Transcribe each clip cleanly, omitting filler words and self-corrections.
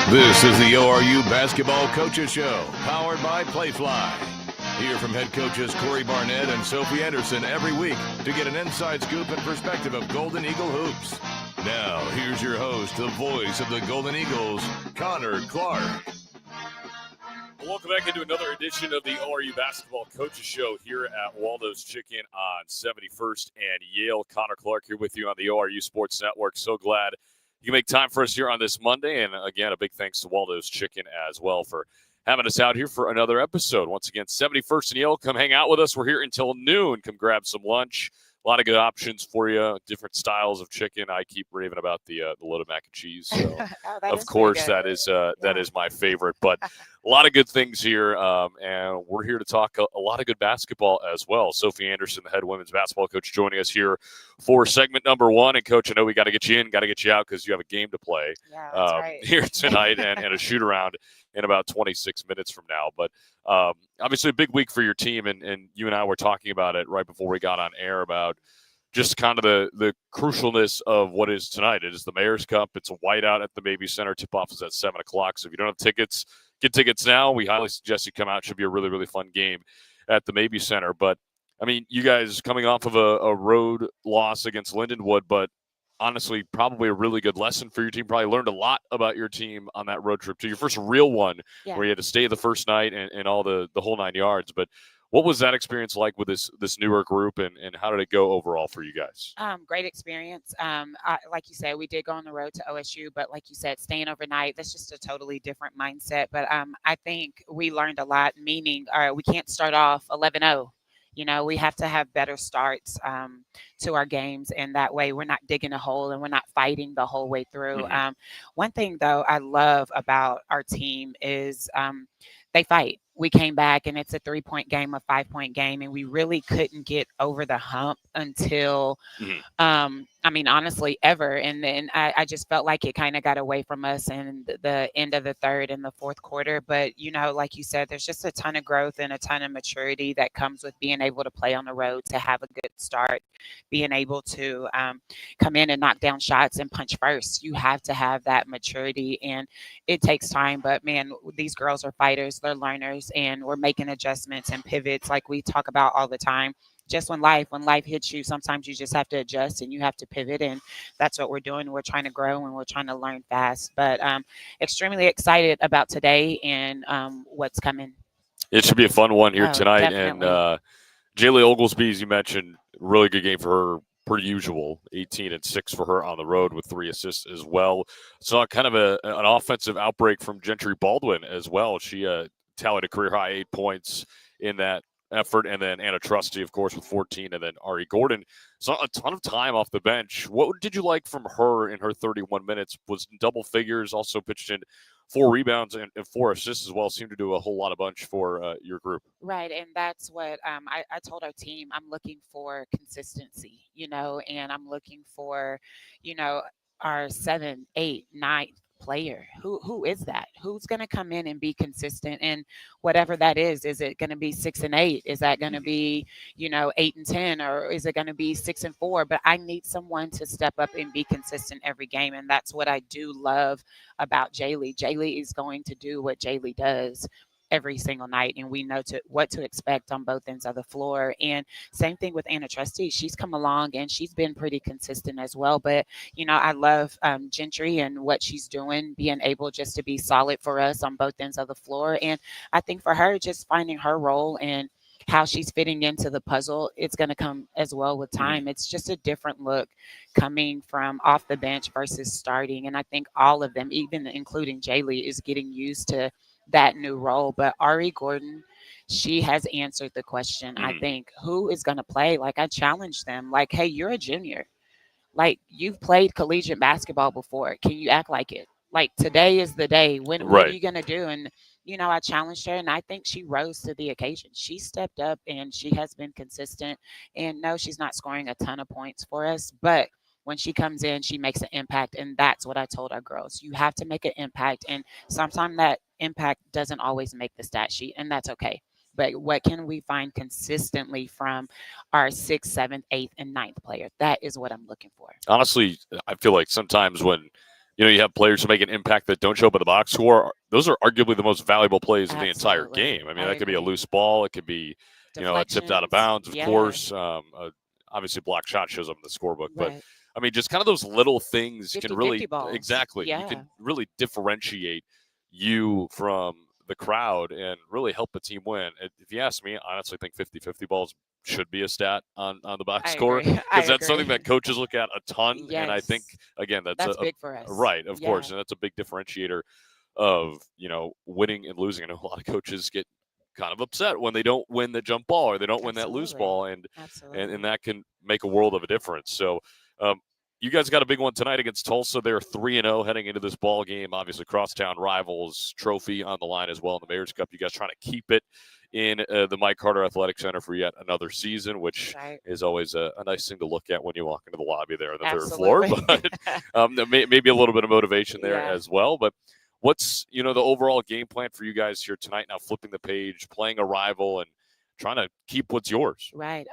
This is the ORU Basketball Coaches Show, powered by Playfly. Hear from head coaches Kory, Barnett, and Sophie Anderson every week to get an inside scoop and perspective of Golden Eagle hoops. Now, here's your host, the voice of the Golden Eagles, Connor Clark. Welcome back into another edition of the ORU Basketball Coaches Show here at Waldo's Chicken on 71st and Yale. Connor Clark here with you on the ORU Sports Network. So glad you can make time for us here on this Monday. And again, a big thanks to Waldo's Chicken as well for having us out here for another episode. Once again, 71st and Yale, come hang out with us. We're here until noon. Come grab some lunch. A lot of good options for you, different styles of chicken. I keep raving about the loaded mac and cheese. So of course, that is my favorite. But a lot of good things here, and we're here to talk a lot of good basketball as well. Sophie Anderson, the head women's basketball coach, joining us here for segment number one. And, Coach, I know we got to get you in, got to get you out because you have a game to play here tonight and a shoot-around in about 26 minutes from now. But obviously a big week for your team, and you and I were talking about it right before we got on air about just kind of the crucialness of what is tonight. It is the Mayor's Cup. It's a whiteout at the Mabee Center. Tip-off is at 7 o'clock. So if you don't have tickets, get tickets now. We highly suggest you come out. It should be a really, really fun game at the Mabee Center. But, I mean, you guys coming off of a road loss against Lindenwood, but honestly, probably a really good lesson for your team. Probably learned a lot about your team on that road trip to your first real one where you had to stay the first night and all the whole 9 yards. But what was that experience like with this newer group, and how did it go overall for you guys? Great experience. Like you said, we did go on the road to OSU, but like you said, staying overnight, that's just a totally different mindset. But I think we learned a lot, meaning we can't start off 11-0. You know, we have to have better starts to our games, and that way we're not digging a hole and we're not fighting the whole way through. Mm-hmm. One thing, though, I love about our team is they fight. We came back, and it's a 3-point game, a 5-point game, and we really couldn't get over the hump until, I mean, honestly, ever. And then I just felt like it kind of got away from us in the end of the third and the fourth quarter. But, you know, like you said, there's just a ton of growth and a ton of maturity that comes with being able to play on the road, to have a good start, being able to come in and knock down shots and punch first. You have to have that maturity, and it takes time. But, man, these girls are fighters. They're learners, and we're making adjustments and pivots like we talk about all the time. Just when life hits you, sometimes you just have to adjust and you have to pivot, and that's what we're doing. We're trying to grow and we're trying to learn fast, but extremely excited about today and what's coming. It should be a fun one here tonight. Definitely. And Jaylee Oglesby, as you mentioned, really good game for her, per usual, 18 and 6 for her on the road with 3 assists as well. Saw kind of an offensive outbreak from Gentry Baldwin as well. She tallied a career high 8 points in that effort, and then Anna Trusty, of course, with 14, and then Ari Gordon. So a ton of time off the bench. What did you like from her in her 31 minutes? Was in double figures, also pitched in 4 rebounds and 4 assists as well. Seemed to do a whole lot of bunch for your group. Right, and that's what I told our team. I'm looking for consistency, you know, and I'm looking for, you know, our 7, 8, 9 player. Who is that? Who's going to come in and be consistent? And whatever that is it going to be 6 and 8? Is that going to be, you know, 8 and 10, or is it going to be 6 and 4? But I need someone to step up and be consistent every game, and that's what I do love about Jaylee. Jaylee is going to do what Jaylee does every single night, and we know what to expect on both ends of the floor. And same thing with Anna Trusty. She's come along and she's been pretty consistent as well. But, you know, I love Gentry and what she's doing, being able just to be solid for us on both ends of the floor. And I think for her, just finding her role and how she's fitting into the puzzle, it's going to come as well with time. It's just a different look coming from off the bench versus starting. And I think all of them, even including Jaylee, is getting used to that new role. But Ari Gordon, she has answered the question. I think, who is going to play? Like, I challenged them, like, hey, you're a junior. Like, you've played collegiate basketball before. Can you act like it? Like, today is the day. What are you going to do? And, you know, I challenged her, and I think she rose to the occasion. She stepped up, and she has been consistent. And no, she's not scoring a ton of points for us, but when she comes in, she makes an impact. And that's what I told our girls. You have to make an impact. And sometimes that impact doesn't always make the stat sheet, and that's okay. But what can we find consistently from our 6th, 7th, 8th, and 9th player? That is what I'm looking for. Honestly, I feel like sometimes when you have players who make an impact that don't show up in the box score. Those are arguably the most valuable plays of the entire Absolutely. game. I mean, I that could be a agree. loose ball. It could be, a tipped out of Deflections. bounds, of Yeah. course. Obviously, block shot shows up in the scorebook. But, Right. I mean, just kind of those little things can 50-50 really – balls. exactly. You Yeah. can really differentiate you from the crowd and really help a team win. If you ask me, I honestly think 50-50 balls should be a stat on the box I score, agree. I because that's something agree. that coaches look at a ton. And I think, Yes. again, That's big for us. right, of course, Yeah. and that's a big differentiator of, winning and losing. I know a lot of coaches get kind of upset when they don't win the jump ball or they don't win that loose Absolutely. ball, and Absolutely. that can make a world of a difference. So, you guys got a big one tonight against Tulsa. They're 3-0 heading into this ball game. Obviously, crosstown rivals, trophy on the line as well in the Mayor's Cup. You guys trying to keep it in the Mike Carter Athletic Center for yet another season, which Right. is always a nice thing to look at when you walk into the lobby there on the Absolutely. third floor. But maybe a little bit of motivation there Yeah. as well. But what's the overall game plan for you guys here tonight? Now flipping the page, playing a rival, and trying to keep what's yours. Right.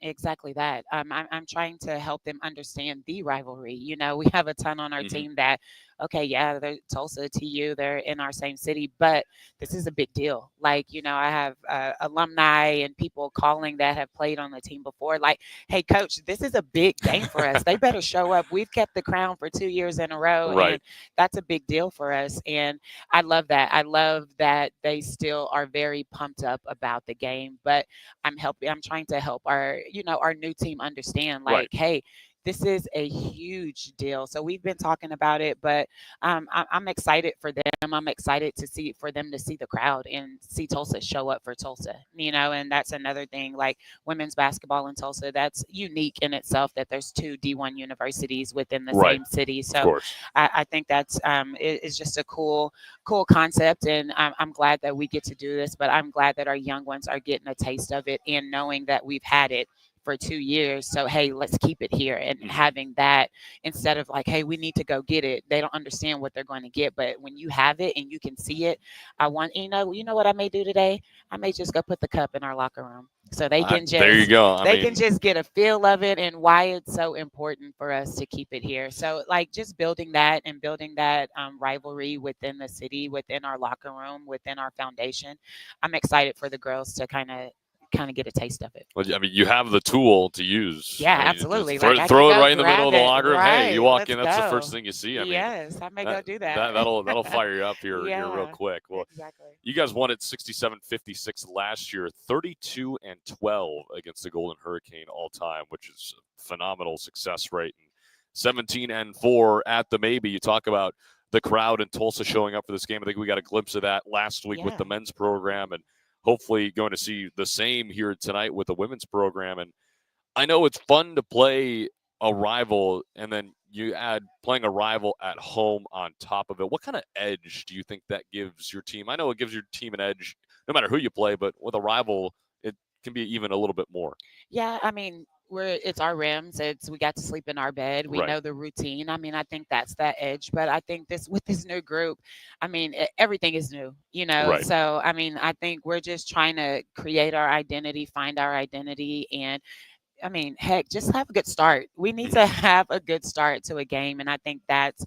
Exactly that. I'm trying to help them understand the rivalry. We have a ton on our Mhm. team that, okay, yeah, they're Tulsa, TU, they're in our same city, but this is a big deal. Like, I have alumni and people calling that have played on the team before. Like, hey, coach, this is a big game for us. They better show up. We've kept the crown for 2 years in a row, Right. and that's a big deal for us. And I love that. I love that they still are very pumped up about the game, but I'm trying to help our new team understand, like, Right. hey, this is a huge deal. So we've been talking about it, but I'm excited for them. I'm excited for them to see the crowd and see Tulsa show up for Tulsa, and that's another thing, like women's basketball in Tulsa, that's unique in itself, that there's 2 D1 universities within the Right. same city. Of So course. I think that's it's just a cool concept, and I'm glad that we get to do this. But I'm glad that our young ones are getting a taste of it and knowing that we've had it for 2 years. So hey, let's keep it here, and Mhm. having that instead of like, hey, we need to go get it. They don't understand what they're going to get, but when you have it and you can see it, I want you know what I may do today. I may just go put the cup in our locker room so they can There you just go. they can just get a feel of it and why it's so important for us to keep it here. So like just building that and building that rivalry within the city, within our locker room, within our foundation. I'm excited for the girls to kind of get a taste of it. Well, I mean, you have the tool to use. Yeah, I mean, absolutely. just throw, Like, I throw can it go right in the middle of the grab it. locker room. Hey, you Right, walk let's in, that's the go. first thing you see. I mean, Yes, I may go do that. that'll fire you up here real Yeah, quick. Well, exactly. you guys won at 67-56 last year, 32-12 against the Golden Hurricane all time, which is a phenomenal success rate. And 17-4 at the Maybe. You talk about the crowd in Tulsa showing up for this game. I think we got a glimpse of that last week with the Yeah. men's program, and hopefully going to see the same here tonight with the women's program. And I know it's fun to play a rival, and then you add playing a rival at home on top of it. What kind of edge do you think that gives your team? I know it gives your team an edge no matter who you play, but with a rival, it can be even a little bit more. Yeah, I mean, it's our rims. We got to sleep in our bed. We Right. know the routine. I mean, I think that's that edge. But I think with this new group, I mean, everything is new, Right. So I mean, I think we're just trying to create our identity, find our identity, and I mean, heck, just have a good start. We need to have a good start to a game, and I think that's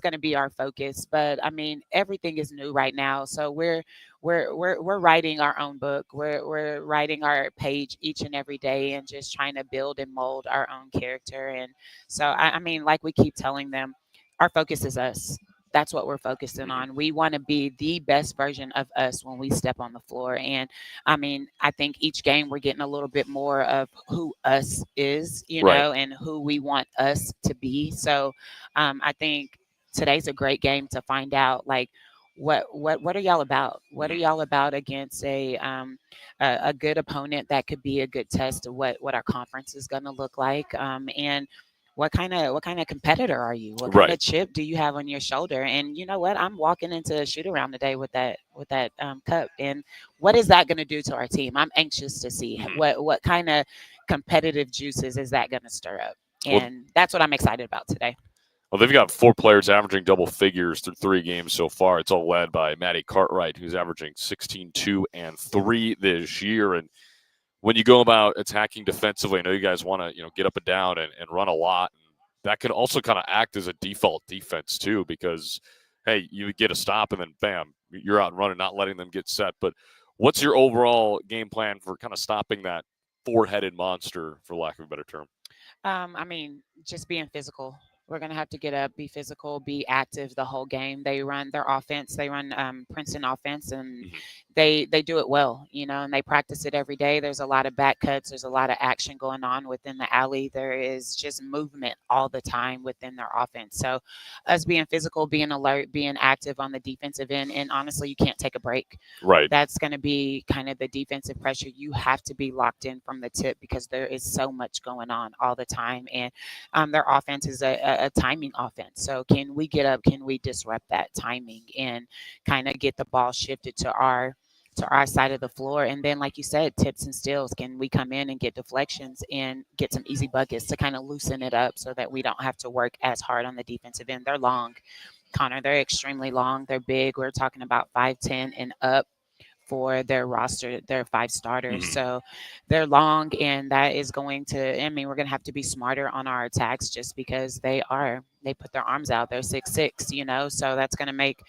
going to be our focus. But I mean, everything is new right now, so we're writing our own book. We're writing our page each and every day, and just trying to build and mold our own character. And so, I mean, like we keep telling them, our focus is us. That's what we're focusing on. We want to be the best version of us when we step on the floor. And I mean, I think each game we're getting a little bit more of who us is, Right. and who we want us to be. So I think today's a great game to find out, like, what are y'all about? What are y'all about against a good opponent that could be a good test of what our conference is going to look like, and what kind of competitor are you? What kind Right. of chip do you have on your shoulder? And you know what? I'm walking into a shoot around today with that cup. And what is that going to do to our team? I'm anxious to see what kind of competitive juices is that going to stir up. And that's what I'm excited about today. Well, they've got 4 players averaging double figures through 3 games so far. It's all led by Maddie Cartwright, who's averaging 16, 2, and 3 this year. And when you go about attacking defensively, I know you guys want to get up and down and run a lot and that could also kind of act as a default defense too, because, hey, you get a stop and then bam, you're out and running, not letting them get set. But what's your overall game plan for kind of stopping that four-headed monster, for lack of a better term? I mean, just being physical. We're going to have to get up, be physical, be active the whole game. They run their offense. They run Princeton offense, and they do it well, and they practice it every day. There's a lot of back cuts. There's a lot of action going on within the alley. There is just movement all the time within their offense. So us being physical, being alert, being active on the defensive end, and honestly, you can't take a break. Right. That's going to be kind of the defensive pressure. You have to be locked in from the tip because there is so much going on all the time. And their offense is a timing offense. So can we get up? Can we disrupt that timing and kind of get the ball shifted to our side of the floor? And then, like you said, tips and steals. Can we come in and get deflections and get some easy buckets to kind of loosen it up so that we don't have to work as hard on the defensive end? They're long, Connor. They're extremely long. They're big. We're talking about 5'10" and up for their roster, their 5 starters. So they're long, and that is going to, we're going to have to be smarter on our attacks just because they put their arms out. They're 6'6", so that's going to make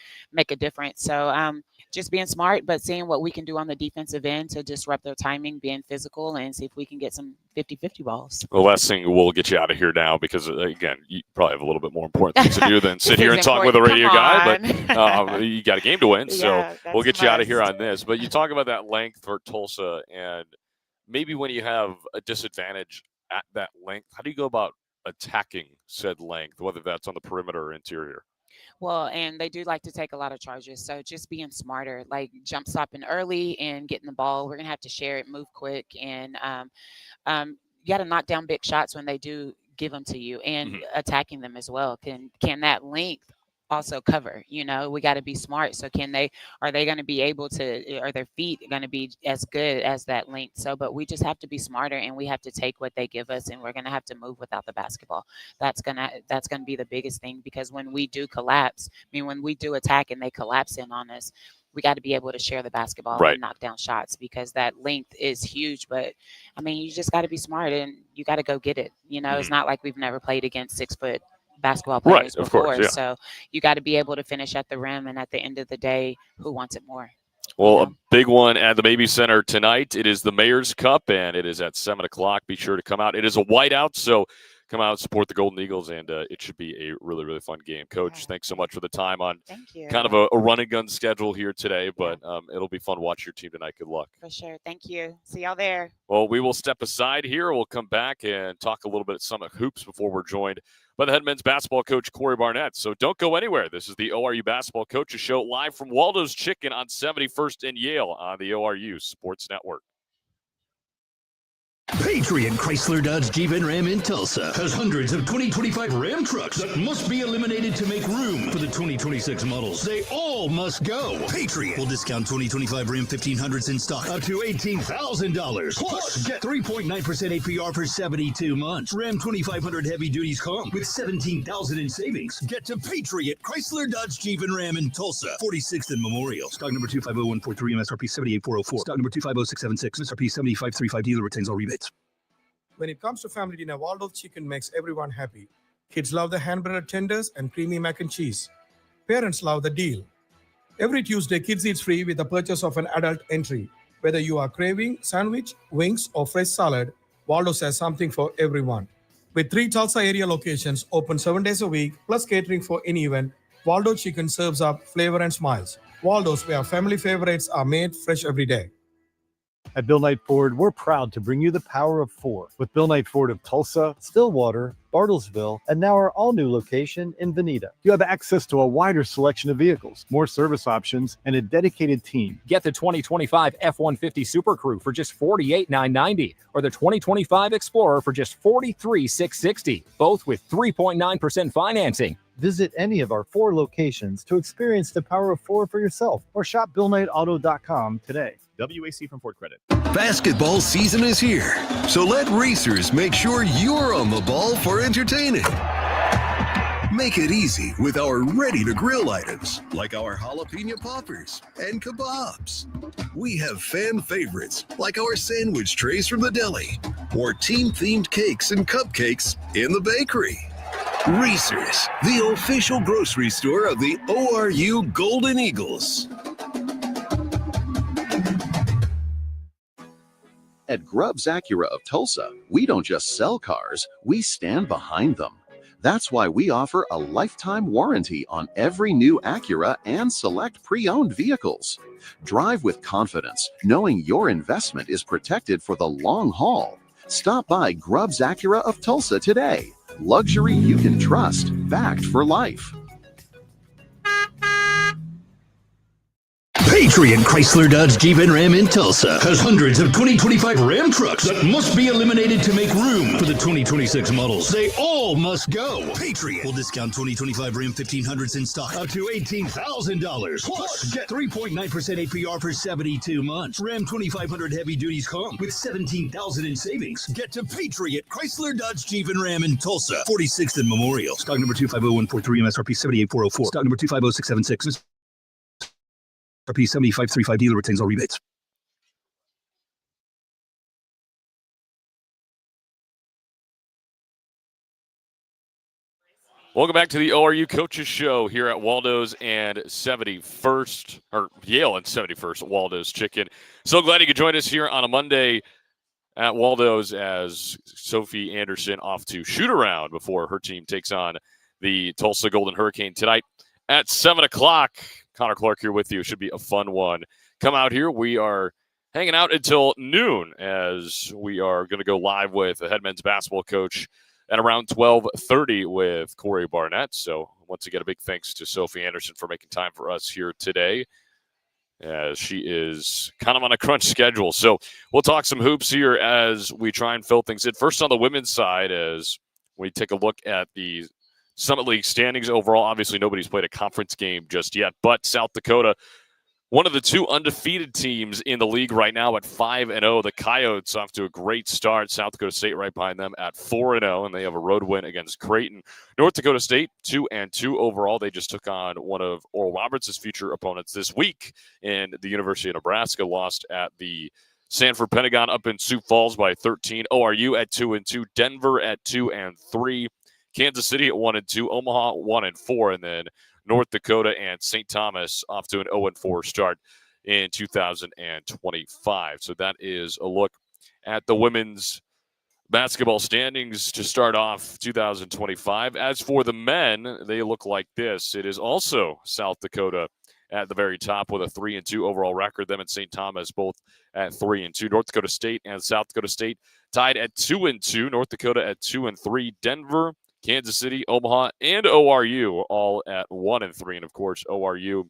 a difference. So just being smart, but seeing what we can do on the defensive end to disrupt their timing, being physical, and see if we can get some 50-50 balls. The last thing, we'll get you out of here now because, again, you probably have a little bit more important things to do than sit here and talk with a radio guy, but you got a game to win, so we'll get you out of here on this. But you talk about that length for Tulsa, and maybe when you have a disadvantage at that length, how do you go about attacking said length, whether that's on the perimeter or interior? Well, and they do like to take a lot of charges. So just being smarter, like jump stopping early and getting the ball. We're going to have to share it, move quick, and you got to knock down big shots when they do give them to you, and attacking them as well. Can that length also cover? We got to be smart. So are they going to be able to, are their feet going to be as good as that length? So, but we just have to be smarter, and we have to take what they give us, and we're going to have to move without the basketball. That's going to be the biggest thing, because when we do collapse, when we do attack and they collapse in on us, we got to be able to share the basketball and knock down shots, because that length is huge. But you just got to be smart, and you got to go get it. It's not like we've never played against 6-foot basketball players before. Of course, yeah. So you got to be able to finish at the rim, and at the end of the day, who wants it more? Well, a big one at the Baby Center tonight. It is the Mayor's Cup, and it is at 7 o'clock. Be sure to come out. It is a whiteout, so come out and support the Golden Eagles, and it should be a really, really fun game. Coach, thanks so much for the time on kind of a run and gun schedule here today, but it'll be fun to watch your team tonight. Good luck. For sure. Thank you. See y'all there. Well, we will step aside here. We'll come back and talk a little bit at Summit Hoops before we're joined by the head men's basketball coach, Kory Barnett. So don't go anywhere. This is the ORU Basketball Coaches Show live from Waldo's Chicken on 71st and Yale on the ORU Sports Network. Patriot Chrysler Dodge Jeep and Ram in Tulsa has hundreds of 2025 Ram trucks that must be eliminated to make room for the 2026 models. They all must go. Patriot will discount 2025 Ram 1500s in stock up to $18,000. Plus, get 3.9% APR for 72 months. Ram 2500 heavy duties come with $17,000 in savings. Get to Patriot Chrysler Dodge Jeep and Ram in Tulsa, 46th and Memorial. Stock number 250143, MSRP 78404. Stock number 250676, MSRP 7535. Dealer retains all rebates. When it comes to family dinner, Waldo's Chicken makes everyone happy. Kids love the hand-breaded tenders and creamy mac and cheese. Parents love the deal. Every Tuesday, kids eat free with the purchase of an adult entry. Whether you are craving sandwich, wings, or fresh salad, Waldo's has something for everyone. With 3 Tulsa area locations open 7 days a week, plus catering for any event, Waldo's Chicken serves up flavor and smiles. Waldo's, where family favorites are made fresh every day. At Bill Knight Ford, we're proud to bring you the power of 4 with Bill Knight Ford of Tulsa, Stillwater, Bartlesville, and now our all-new location in Veneta. You have access to a wider selection of vehicles, more service options, and a dedicated team. Get the 2025 F-150 Super Crew for just $48,990 or the 2025 Explorer for just $43,660, both with 3.9% financing. Visit any of our 4 locations to experience the power of 4 for yourself or shop BillKnightAuto.com today. WAC from Ford Credit. Basketball season is here, so let racers make sure you're on the ball for entertaining. Make it easy with our ready-to-grill items, like our jalapeno poppers and kebabs. We have fan favorites, like our sandwich trays from the deli, or team-themed cakes and cupcakes in the bakery. Reese's, the official grocery store of the ORU Golden Eagles. At Grubbs Acura of Tulsa, we don't just sell cars, we stand behind them. That's why we offer a lifetime warranty on every new Acura and select pre-owned vehicles. Drive with confidence, knowing your investment is protected for the long haul. Stop by Grubbs Acura of Tulsa today. Luxury you can trust, backed for life. Patriot Chrysler Dodge Jeep and Ram in Tulsa has hundreds of 2025 Ram trucks that must be eliminated to make room for the 2026 models. They all must go. Patriot will discount 2025 Ram 1500s in stock up to $18,000. Plus, get 3.9% APR for 72 months. Ram 2500 heavy duties come with $17,000 in savings. Get to Patriot Chrysler Dodge Jeep and Ram in Tulsa, 46th and Memorial. Stock number 250143, MSRP 78404. Stock number 250676. RP 7535, dealer retains all rebates. Welcome back to the ORU Coaches Show here at Waldo's and 71st, or Yale and 71st, Waldo's Chicken. So glad you could join us here on a Monday at Waldo's as Sophie Anderson off to shoot around before her team takes on the Tulsa Golden Hurricane tonight at 7 o'clock. Connor Clark here with you. It should be a fun one. Come out here. We are hanging out until noon as we are going to go live with the head men's basketball coach at around 12:30 with Kory Barnett. So once again, a big thanks to Sophie Anderson for making time for us here today, as she is kind of on a crunch schedule. So we'll talk some hoops here as we try and fill things in. First on the women's side, as we take a look at the Summit League standings overall. Obviously, nobody's played a conference game just yet, but South Dakota, one of the two undefeated teams in the league right now at 5-0. The Coyotes off to a great start. South Dakota State right behind them at 4-0, and they have a road win against Creighton. North Dakota State 2-2 overall. They just took on one of Oral Roberts' future opponents this week in the University of Nebraska. Lost at the Sanford Pentagon up in Sioux Falls by 13. ORU at 2-2. Denver at 2-3. Kansas City at 1-2, Omaha 1-4, and then North Dakota and St. Thomas off to an 0-4 start in 2025. So that is a look at the women's basketball standings to start off 2025. As for the men, they look like this. It is also South Dakota at the very top with a 3-2 overall record. Them and St. Thomas both at 3-2. North Dakota State and South Dakota State tied at 2-2. North Dakota at 2-3. Denver, Kansas City, Omaha, and ORU all at 1-3. And of course, ORU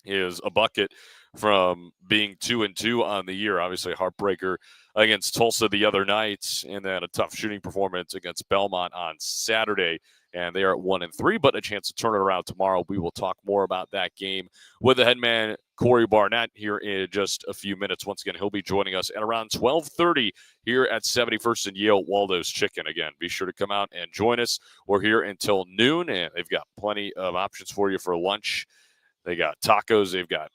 is a bucket from being 2-2 on the year. Obviously, a heartbreaker against Tulsa the other night, and then a tough shooting performance against Belmont on Saturday. And they are at 1-3, but a chance to turn it around tomorrow. We will talk more about that game with the head man, Kory Barnett, here in just a few minutes. Once again, he'll be joining us at around 12:30 here at 71st and Yale Waldo's Chicken. Again, be sure to come out and join us. We're here until noon, and they've got plenty of options for you for lunch. They got tacos, they've got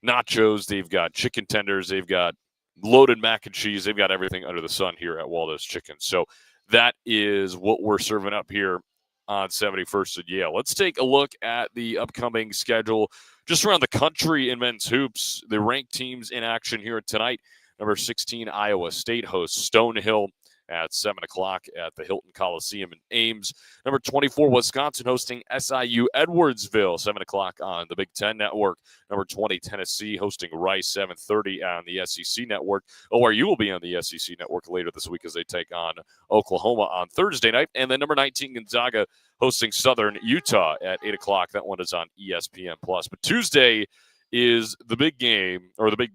nachos, they've got chicken tenders, they've got loaded mac and cheese. They've got everything under the sun here at Waldo's Chicken. So that is what we're serving up here on 71st and Yale. Let's take a look at the upcoming schedule just around the country in men's hoops. The ranked teams in action here tonight. Number 16, Iowa State hosts Stonehill at 7 o'clock at the Hilton Coliseum in Ames. Number 24, Wisconsin hosting SIU Edwardsville, 7 o'clock on the Big Ten Network. Number 20, Tennessee hosting Rice, 7:30 on the SEC Network. ORU will be on the SEC Network later this week as they take on Oklahoma on Thursday night. And then number 19, Gonzaga hosting Southern Utah at 8 o'clock. That one is on ESPN+. But Tuesday is the big game, or the big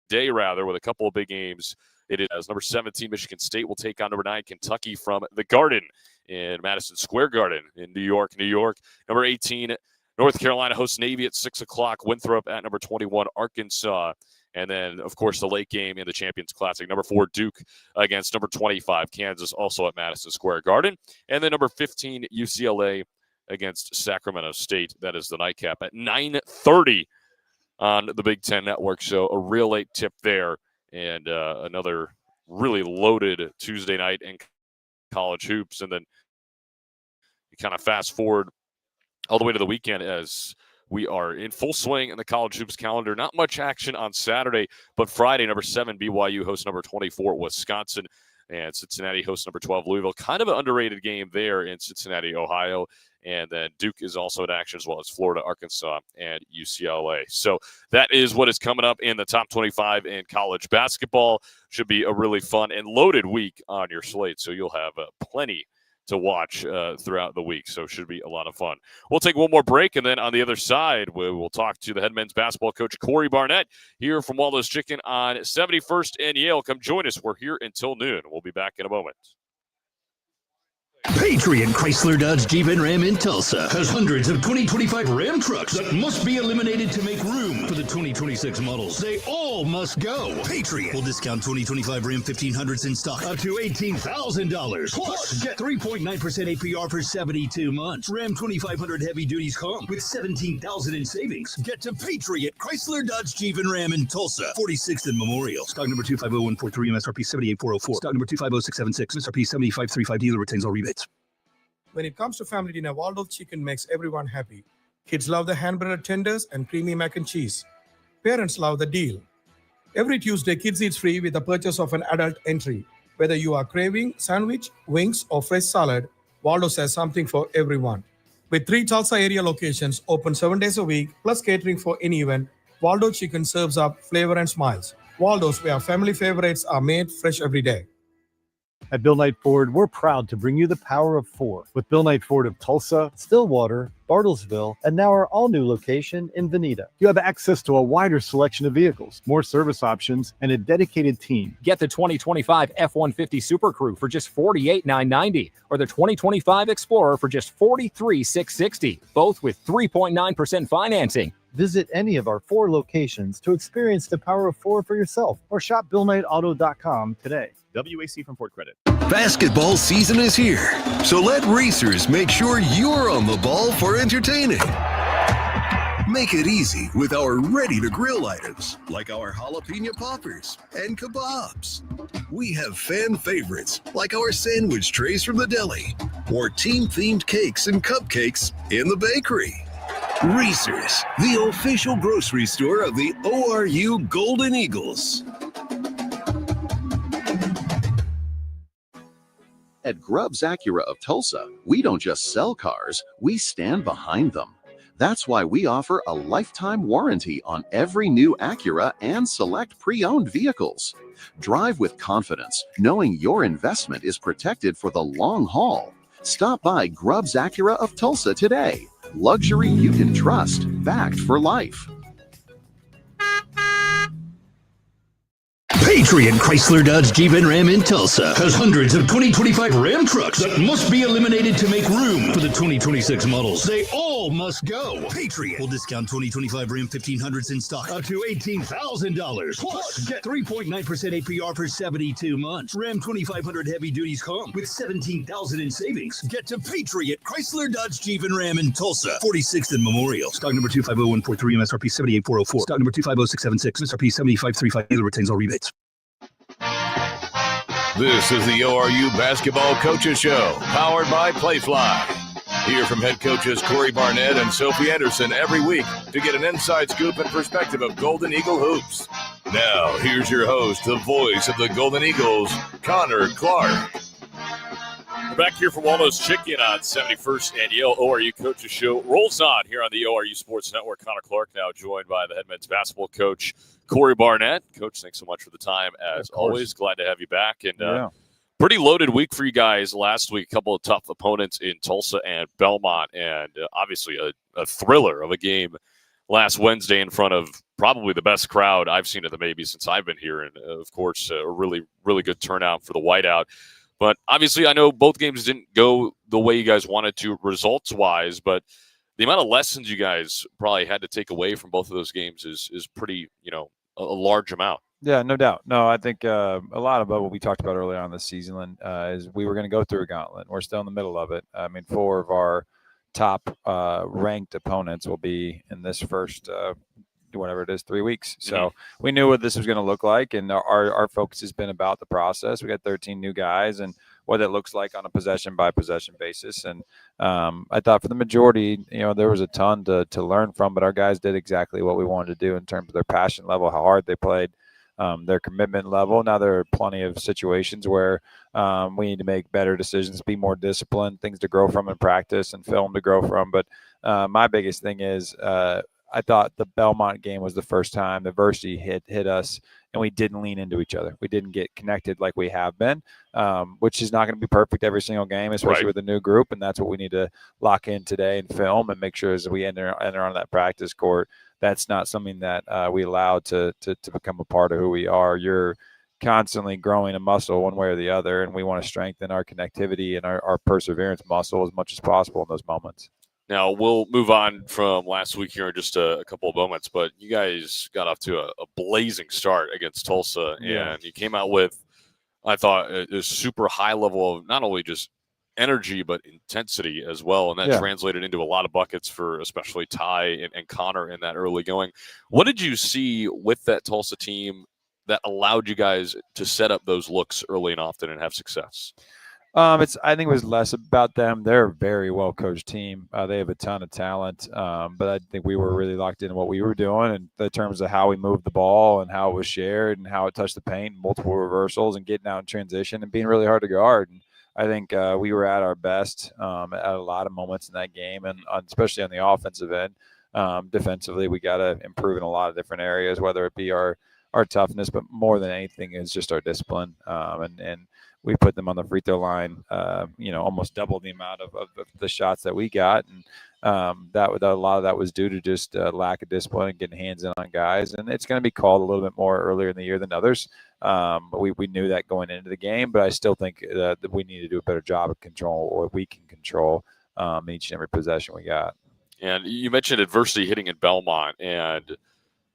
day, rather, with a couple of big games. It is number 17, Michigan State will take on number 9, Kentucky from the Garden in Madison Square Garden in New York, New York. Number 18, North Carolina hosts Navy at 6 o'clock. Winthrop at number 21, Arkansas. And then, of course, the late game in the Champions Classic. Number 4, Duke against number 25, Kansas, also at Madison Square Garden. And then number 15, UCLA against Sacramento State. That is the nightcap at 9:30 on the Big Ten Network. So a real late tip there, and another really loaded Tuesday night and college hoops. And then you kind of fast forward all the way to the weekend as we are in full swing in the college hoops calendar. Not much action on Saturday, but Friday, number 7, BYU hosts number 24, Wisconsin, and Cincinnati hosts number 12, Louisville. Kind of an underrated game there in Cincinnati, Ohio. And then Duke is also in action, as well as Florida, Arkansas, and UCLA. So that is what is coming up in the top 25 in college basketball. Should be a really fun and loaded week on your slate, so you'll have plenty to watch throughout the week. So it should be a lot of fun. We'll take one more break, and then on the other side, we will talk to the head men's basketball coach, Kory Barnett, here from Waldo's Chicken on 71st and Yale. Come join us. We're here until noon. We'll be back in a moment. Patriot Chrysler Dodge Jeep and Ram in Tulsa has hundreds of 2025 Ram trucks that must be eliminated to make room for the 2026 models. They all must go. Patriot will discount 2025 Ram 1500s in stock up to $18,000. Plus, get 3.9% APR for 72 months. Ram 2500 heavy duties come with $17,000 in savings. Get to Patriot Chrysler Dodge Jeep and Ram in Tulsa, 46th and Memorial. Stock number 250143, MSRP 78404. Stock number 250676, MSRP 7535. Dealer retains all rebates. When it comes to family dinner, Waldorf Chicken makes everyone happy. Kids love the hand-breaded tenders and creamy mac and cheese. Parents love the deal. Every Tuesday, kids eat free with the purchase of an adult entry. Whether you are craving sandwich, wings, or fresh salad, Waldorf has something for everyone. With 3 Tulsa area locations open 7 days a week, plus catering for any event, Waldorf Chicken serves up flavor and smiles. Waldorf, where family favorites are made fresh every day. At Bill Knight Ford, we're proud to bring you the power of 4 with Bill Knight Ford of Tulsa, Stillwater, Bartlesville, and now our all-new location in Veneta. You have access to a wider selection of vehicles, more service options, and a dedicated team. Get the 2025 F-150 Super Crew for just $48,990 or the 2025 Explorer for just $43,660, both with 3.9% financing. Visit any of our 4 locations to experience the power of 4 for yourself or shop BillKnightAuto.com today. WAC from Ford Credit. Basketball season is here, so let racers make sure you're on the ball for entertaining. Make it easy with our ready-to-grill items, like our jalapeno poppers and kebabs. We have fan favorites, like our sandwich trays from the deli, or team-themed cakes and cupcakes in the bakery. Reese's, the official grocery store of the ORU Golden Eagles. At Grubbs Acura of Tulsa, we don't just sell cars, we stand behind them. That's why we offer a lifetime warranty on every new Acura and select pre-owned vehicles. Drive with confidence, knowing your investment is protected for the long haul. Stop by Grubbs Acura of Tulsa today. Luxury you can trust, backed for life. Patriot Chrysler Dodge Jeep and Ram in Tulsa has hundreds of 2025 Ram trucks that must be eliminated to make room for the 2026 models. They all must go. Patriot will discount 2025 Ram 1500s in stock up to $18,000. Plus, get 3.9% APR for 72 months. Ram 2500 heavy duties come with $17,000 in savings. Get to Patriot Chrysler Dodge Jeep and Ram in Tulsa, 46th and Memorial. Stock number 250143, MSRP 78404. Stock number 250676, MSRP 7535. Dealer retains all rebates. This is the ORU Basketball Coaches Show, powered by Playfly. Hear from head coaches Cory Barnett and Sophie Anderson every week to get an inside scoop and perspective of Golden Eagle hoops. Now, here's your host, the voice of the Golden Eagles, Connor Clark. We're back here from Waldo's Chicken on 71st and Yale. ORU Coaches Show rolls on here on the ORU Sports Network. Connor Clark now joined by the head men's basketball coach, Cory Barnett. Coach, thanks so much for the time, as always. Glad to have you back. And pretty loaded week for you guys last week. A couple of tough opponents in Tulsa and Belmont, and obviously a thriller of a game last Wednesday in front of probably the best crowd I've seen at the maybe since I've been here. And, of course, a really, really good turnout for the whiteout. But obviously, I know both games didn't go the way you guys wanted to results-wise, but the amount of lessons you guys probably had to take away from both of those games is pretty, a large amount. Yeah, no doubt. No, I think a lot about what we talked about earlier on this season is we were going to go through a gauntlet. We're still in the middle of it. I mean, 4 of our top ranked opponents will be in this first whatever it is, 3 weeks. So we knew what this was going to look like, and our focus has been about the process. We got 13 new guys, and what it looks like on a possession by possession basis. And I thought for the majority, there was a ton to learn from, but our guys did exactly what we wanted to do in terms of their passion level, how hard they played, their commitment level. Now there are plenty of situations where we need to make better decisions, be more disciplined, things to grow from in practice and film to grow from. But my biggest thing is I thought the Belmont game was the first time adversity hit us and we didn't lean into each other. We didn't get connected like we have been, which is not going to be perfect every single game, especially with a new group. And that's what we need to lock in today and film and make sure as we enter on that practice court, that's not something that we allow to become a part of who we are. You're constantly growing a muscle one way or the other, and we want to strengthen our connectivity and our perseverance muscle as much as possible in those moments. Now, we'll move on from last week here in just a couple of moments, but you guys got off to a blazing start against Tulsa, and you came out with, I thought, a super high level of not only just energy but intensity as well, and that translated into a lot of buckets for especially Ty and Connor in that early going. What did you see with that Tulsa team that allowed you guys to set up those looks early and often and have success? I think it was less about them. They're a very well coached team. They have a ton of talent, but I think we were really locked into what we were doing and in terms of how we moved the ball and how it was shared and how it touched the paint, multiple reversals and getting out in transition and being really hard to guard. And I think we were at our best at a lot of moments in that game, and especially on the offensive end. Defensively, we got to improve in a lot of different areas, whether it be our toughness, but more than anything is just our discipline. And we put them on the free throw line, almost double the amount of the shots that we got. And a lot of that was due to just lack of discipline and getting hands in on guys. And it's going to be called a little bit more earlier in the year than others. But we knew that going into the game, but I still think that we need to do a better job of control, or we can control each and every possession we got. And you mentioned adversity hitting in Belmont, and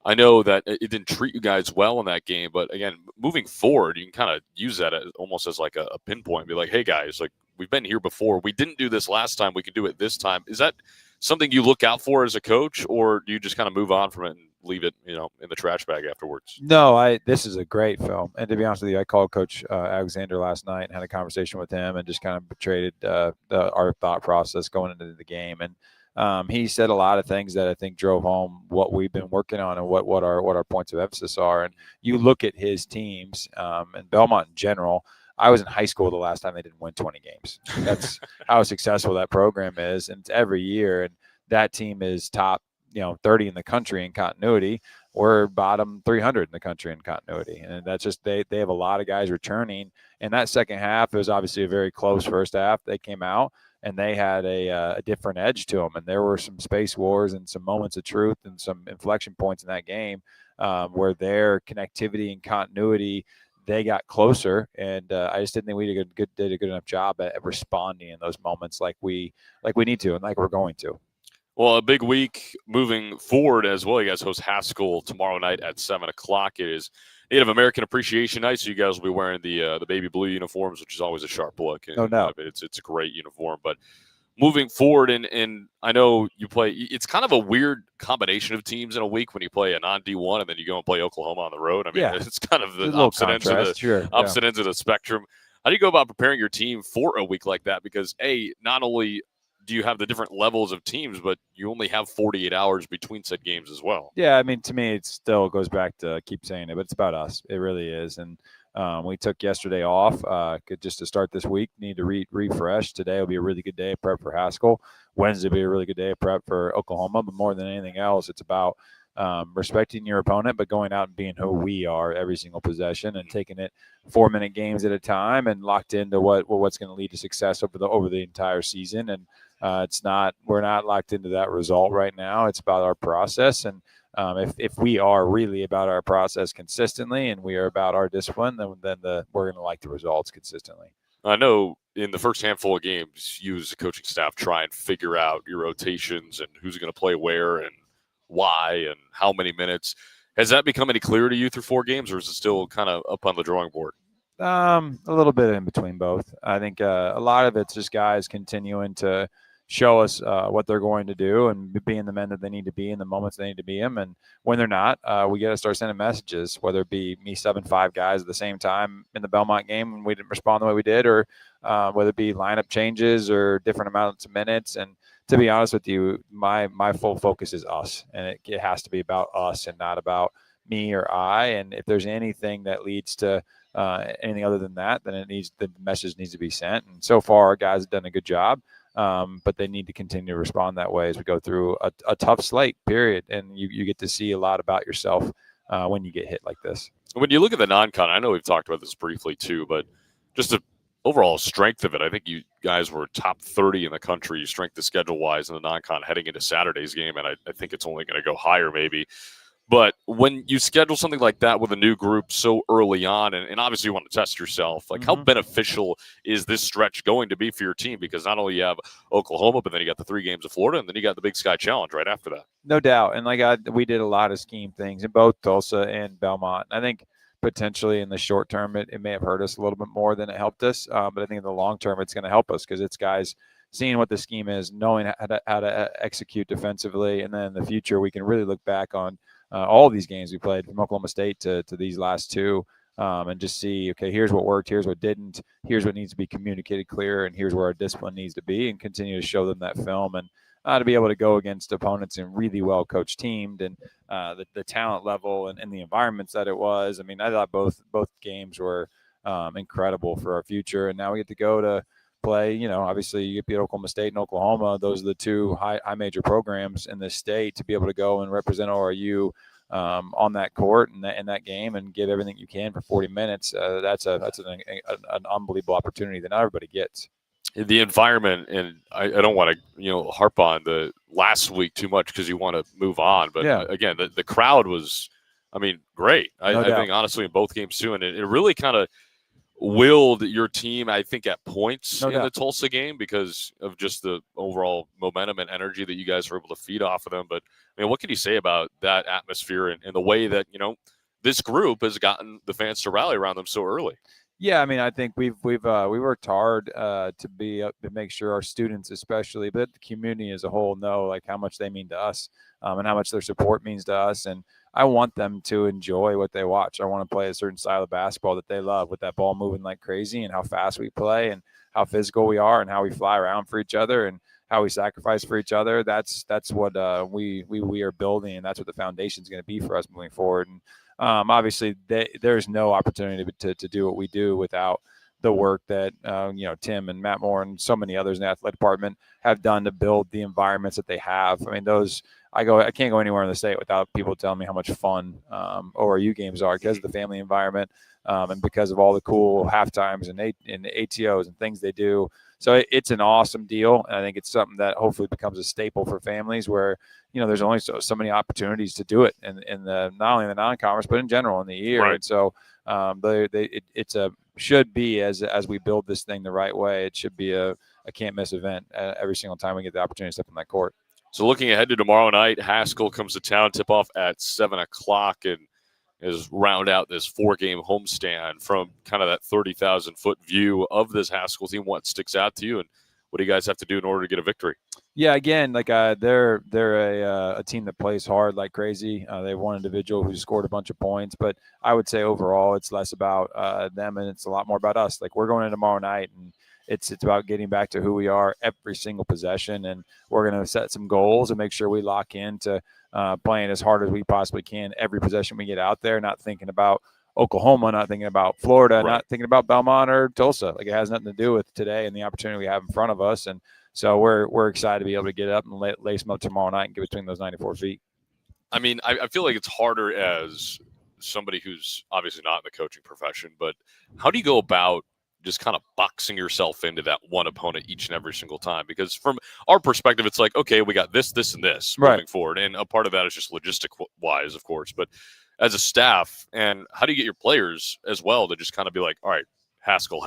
I know that it didn't treat you guys well in that game, but again, moving forward, you can kind of use that almost as like a pinpoint. Be like, hey guys, like we've been here before. We didn't do this last time. We can do it this time. Is that something you look out for as a coach, or do you just kind of move on from it and leave it, in the trash bag afterwards? No, this is a great film. And to be honest with you, I called Coach Alexander last night and had a conversation with him and just kind of traded our thought process going into the game. And he said a lot of things that I think drove home what we've been working on and what our points of emphasis are. And you look at his teams and Belmont in general. I was in high school the last time they didn't win 20 games. That's how successful that program is. And it's every year. And that team is top, 30 in the country in continuity. We're bottom 300 in the country in continuity. And that's just, they have a lot of guys returning. And that second half, it was obviously a very close first half. They came out and they had a different edge to them. And there were some space wars and some moments of truth and some inflection points in that game where their connectivity and continuity, they got closer. And I just didn't think we did a good enough job at responding in those moments like we need to and like we're going to. Well, a big week moving forward as well. You guys host Haskell tomorrow night at 7 o'clock. It is Native American Appreciation Night, so you guys will be wearing the baby blue uniforms, which is always a sharp look. No doubt. It's a great uniform. But moving forward, and I know you play – it's kind of a weird combination of teams in a week when you play a non-D1 and then you go and play Oklahoma on the road. I mean, it's kind of the opposite ends of the spectrum. How do you go about preparing your team for a week like that? Because, not only – do you have the different levels of teams, but you only have 48 hours between said games as well? Yeah, I mean, to me, it still goes back to keep saying it, but it's about us. It really is. And we took yesterday off just to start this week. Need to refresh. Today will be a really good day of prep for Haskell. Wednesday will be a really good day of prep for Oklahoma. But more than anything else, it's about respecting your opponent, but going out and being who we are every single possession and taking it 4-minute games at a time and locked into what's going to lead to success over the entire season. And we're not locked into that result right now. It's about our process. And if we are really about our process consistently and we are about our discipline, then we're going to like the results consistently. I know in the first handful of games, you as a coaching staff try and figure out your rotations and who's going to play where and why and how many minutes. Has that become any clearer to you through 4 games, or is it still kind of up on the drawing board? A little bit in between both. I think a lot of it's just guys continuing to show us what they're going to do and being the men that they need to be in the moments they need to be in. And when they're not, we got to start sending messages, whether it be me subbing 5 guys at the same time in the Belmont game when we didn't respond the way we did, or whether it be lineup changes or different amounts of minutes. And to be honest with you, my full focus is us, and it has to be about us and not about me or I. And if there's anything that leads to anything other than that, then the message needs to be sent. And so far, our guys have done a good job. But they need to continue to respond that way as we go through a tough slate, period. And you get to see a lot about yourself when you get hit like this. When you look at the non-con, I know we've talked about this briefly too, but just the overall strength of it, I think you guys were top 30 in the country, strength of schedule-wise, in the non-con heading into Saturday's game, and I think it's only going to go higher maybe. But when you schedule something like that with a new group so early on, and obviously you want to test yourself, like how beneficial is this stretch going to be for your team? Because not only you have Oklahoma, but then you got the 3 games of Florida, and then you got the Big Sky Challenge right after that. No doubt. And we did a lot of scheme things in both Tulsa and Belmont. I think potentially in the short term, it may have hurt us a little bit more than it helped us. But I think in the long term, it's going to help us because it's guys seeing what the scheme is, knowing how to execute defensively. And then in the future, we can really look back on all of these games we played from Oklahoma State to these last 2 and just see, okay, here's what worked, here's what didn't, here's what needs to be communicated clear, and here's where our discipline needs to be, and continue to show them that film and to be able to go against opponents and really well-coached teamed and the talent level and the environments that it was. I mean, I thought both games were incredible for our future, and now we get to go to play, obviously you beat Oklahoma State and Oklahoma. Those are the 2 high major programs in this state. To be able to go and represent ORU on that court and in that game and give everything you can for 40 minutes, that's an unbelievable opportunity that not everybody gets. The environment, and I don't want to harp on the last week too much because you want to move on, but again, the crowd was, great. I think honestly in both games too, and it really kind of willed your team, I think, at points in the Tulsa game because of just the overall momentum and energy that you guys were able to feed off of them. But what can you say about that atmosphere and the way that this group has gotten the fans to rally around them so early? Yeah, I think we worked hard to make sure our students, especially, but the community as a whole, know like how much they mean to us and how much their support means to us. And I want them to enjoy what they watch. I want to play a certain style of basketball that they love, with that ball moving like crazy and how fast we play and how physical we are and how we fly around for each other and how we sacrifice for each other. That's what we are building, and that's what the foundation is going to be for us moving forward. And obviously, there's no opportunity to do what we do without the work that Tim and Matt Moore and so many others in the athletic department have done to build the environments that they have. I can't go anywhere in the state without people telling me how much fun ORU games are because of the family environment and because of all the cool halftimes and ATOs and things they do. So it's an awesome deal, and I think it's something that hopefully becomes a staple for families where there's only so many opportunities to do it in the not only in the non-conference but in general in the year. Right. And so should be as we build this thing the right way. It should be a can't miss event every single time we get the opportunity to step on that court. So looking ahead to tomorrow night, Haskell comes to town, tip off at 7:00, and is round out this 4-game homestand from kind of that 30,000-foot view of this Haskell team. What sticks out to you, and what do you guys have to do in order to get a victory? Yeah, again, they're a team that plays hard like crazy. They have one individual who scored a bunch of points, but I would say overall it's less about them and it's a lot more about us. Like, we're going in tomorrow night, and it's about getting back to who we are every single possession, and we're going to set some goals and make sure we lock into playing as hard as we possibly can every possession we get out there, not thinking about Oklahoma, not thinking about Florida, right, not thinking about Belmont or Tulsa. Like, it has nothing to do with today and the opportunity we have in front of us. And so we're excited to be able to get up and lace them up tomorrow night and get between those 94 feet. I feel like it's harder as somebody who's obviously not in the coaching profession, but how do you go about just kind of boxing yourself into that one opponent each and every single time? Because from our perspective, it's like, okay, we got this, and this moving forward. And a part of that is just logistic-wise, of course. But as a staff, and how do you get your players as well to just kind of be like, all right, Haskell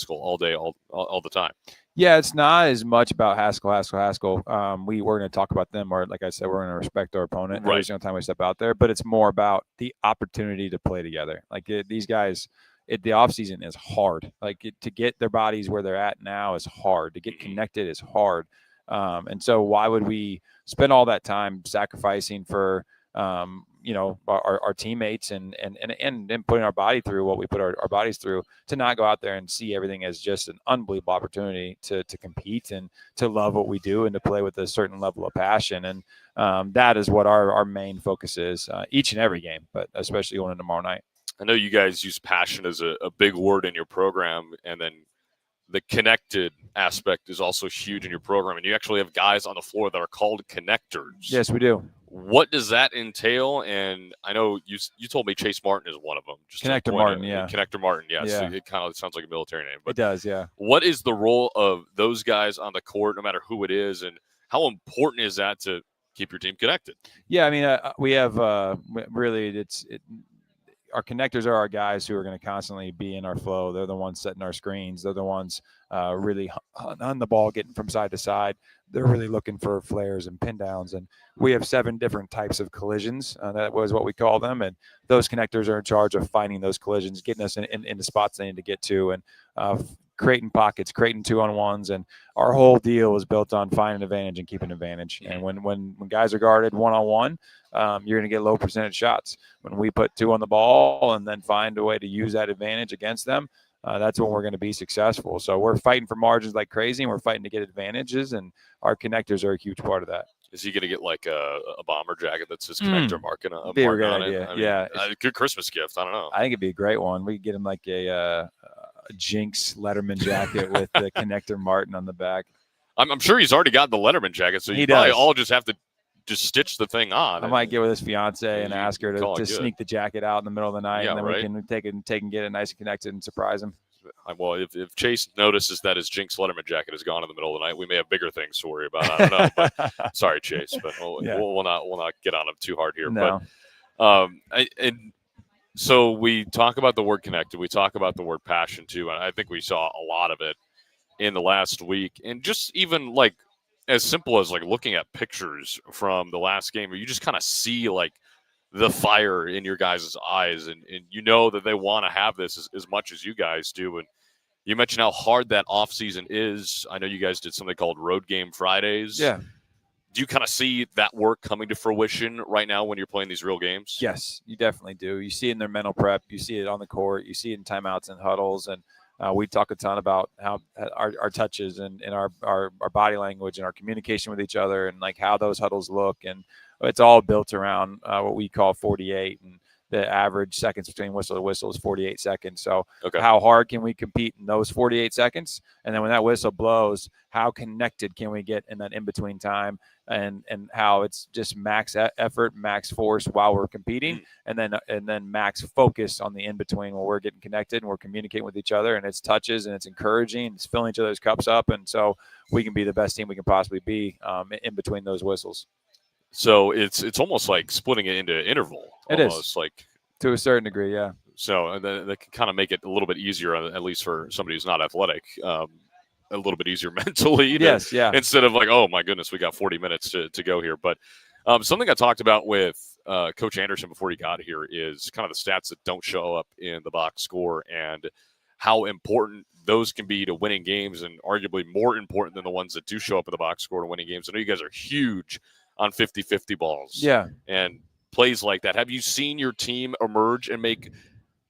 all day, all the time? Yeah, it's not as much about Haskell. We're going to talk about them, or like I said, we're going to respect our opponent every single time we step out there. But it's more about the opportunity to play together. Like, these guys, the offseason is hard. Like, to get their bodies where they're at now is hard. To get connected is hard. And so why would we spend all that time sacrificing for, our teammates and putting our body through what we put our bodies through to not go out there and see everything as just an unbelievable opportunity to compete and to love what we do and to play with a certain level of passion. And that is what our main focus is each and every game, but especially going into tomorrow night. I know you guys use passion as a big word in your program, and then the connected aspect is also huge in your program. And you actually have guys on the floor that are called connectors. Yes, we do. What does that entail? And I know you told me Chase Martin is one of them. Just Connector Martin, yeah. Connector Martin, yes. Yeah. It kind of sounds like a military name. But it does, yeah. What is the role of those guys on the court, no matter who it is, and how important is that to keep your team connected? Yeah, I mean, we have really our connectors are our guys who are going to constantly be in our flow. They're the ones setting our screens. They're the ones really on the ball, getting from side to side. They're really looking for flares and pin downs. And we have 7 different types of collisions. That was what we call them. And those connectors are in charge of finding those collisions, getting us in the spots they need to get to, and creating pockets, creating 2-on-1s. And our whole deal is built on finding advantage and keeping advantage. And when guys are guarded 1-on-1, you're going to get low percentage shots. When we put 2 on the ball and then find a way to use that advantage against them, that's when we're going to be successful. So we're fighting for margins like crazy, and we're fighting to get advantages, and our connectors are a huge part of that. Is he going to get like a bomber jacket that says connector mark and a Be a mark great on idea. it? I mean, Yeah. Good Christmas gift. I don't know. I think it'd be a great one. We could get him like a Jinx Letterman jacket with the connector Martin on the back. I'm sure he's already got the Letterman jacket, so you probably all just have to just stitch the thing on. I might get with his fiance and ask her to sneak the jacket out in the middle of the night, and then we can take and get it nice and connected and surprise him. Well, if Chase notices that his Jinx Letterman jacket is gone in the middle of the night, we may have bigger things to worry about. I don't know. But sorry, Chase, but we'll not get on him too hard here. No. But and so we talk about the word connected. We talk about the word passion too, and I think we saw a lot of it in the last week. And just even like as simple as like looking at pictures from the last game, where you just kind of see like the fire in your guys' eyes, and you know that they want to have this as much as you guys do. And you mentioned how hard that offseason is. I know you guys did something called Road Game Fridays. Yeah. Do you kind of see that work coming to fruition right now when you're playing these real games? Yes, you definitely do. You see it in their mental prep. You see it on the court. You see it in timeouts and huddles. And we talk a ton about how our touches and our body language and our communication with each other, and like how those huddles look. And it's all built around what we call 48, and the average seconds between whistle to whistle is 48 seconds. So how hard can we compete in those 48 seconds? And then when that whistle blows, how connected can we get in that in-between time, and how it's just max effort, max force while we're competing, and then max focus on the in-between where we're getting connected and we're communicating with each other, and it's touches and it's encouraging, it's filling each other's cups up, and so we can be the best team we can possibly be in between those whistles. So it's almost like splitting it into interval. It almost is. Like to a certain degree, yeah. So that can kind of make it a little bit easier, at least for somebody who's not athletic, a little bit easier mentally. Yes, yeah. Instead of like, oh my goodness, we got 40 minutes to go here. But something I talked about with Coach Anderson before he got here is kind of the stats that don't show up in the box score and how important those can be to winning games, and arguably more important than the ones that do show up in the box score to winning games. I know you guys are huge on 50-50 balls. Yeah. And plays like that. Have you seen your team emerge and make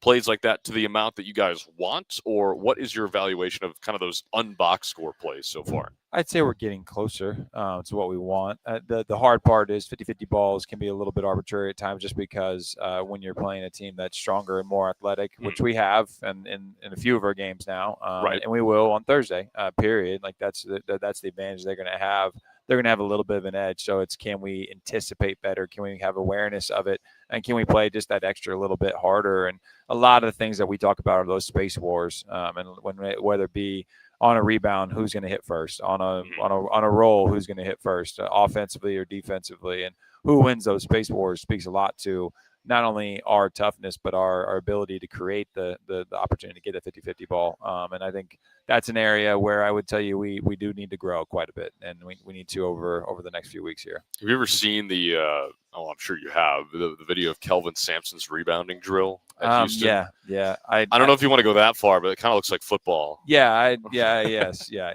plays like that to the amount that you guys want, or what is your evaluation of kind of those unbox score plays so far? I'd say we're getting closer to what we want. The hard part is 50-50 balls can be a little bit arbitrary at times, just because when you're playing a team that's stronger and more athletic, which we have in a few of our games now, and we will on Thursday, period. Like that's the advantage they're going to have. They're going to have a little bit of an edge. So it's, can we anticipate better? Can we have awareness of it? And can we play just that extra little bit harder? And a lot of the things that we talk about are those space wars. And whether it be on a rebound, who's going to hit first? On a roll, who's going to hit first? Offensively or defensively? And who wins those space wars speaks a lot to not only our toughness, but our ability to create the opportunity to get a 50-50 ball. And I think that's an area where I would tell you we do need to grow quite a bit, and we need to over the next few weeks here. Have you ever seen the I'm sure you have, the video of Kelvin Sampson's rebounding drill at Houston? Yeah. I don't know if you want to go that far, but it kind of looks like football. Yes. Yeah.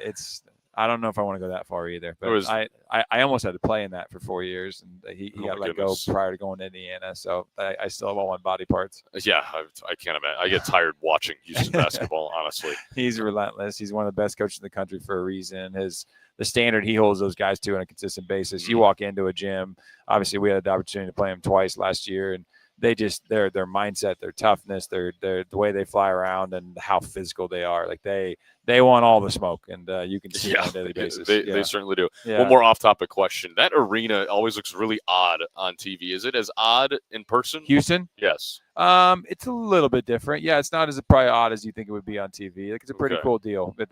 I don't know if I want to go that far either. But I almost had to play in that for 4 years, and he got let go prior to going to Indiana. So I still have all my body parts. Yeah, I can't imagine. I get tired watching Houston basketball, honestly. He's relentless. He's one of the best coaches in the country for a reason. The standard he holds those guys to on a consistent basis. You walk into a gym. Obviously, we had the opportunity to play him twice last year, and they just their mindset, their toughness, their the way they fly around, and how physical they are. Like they want all the smoke, and you can see it on a daily basis. They certainly do. Yeah. One more off-topic question: that arena always looks really odd on TV. Is it as odd in person? Houston? Yes. It's a little bit different. Yeah, it's not as probably odd as you think it would be on TV. Like, it's a pretty cool deal. But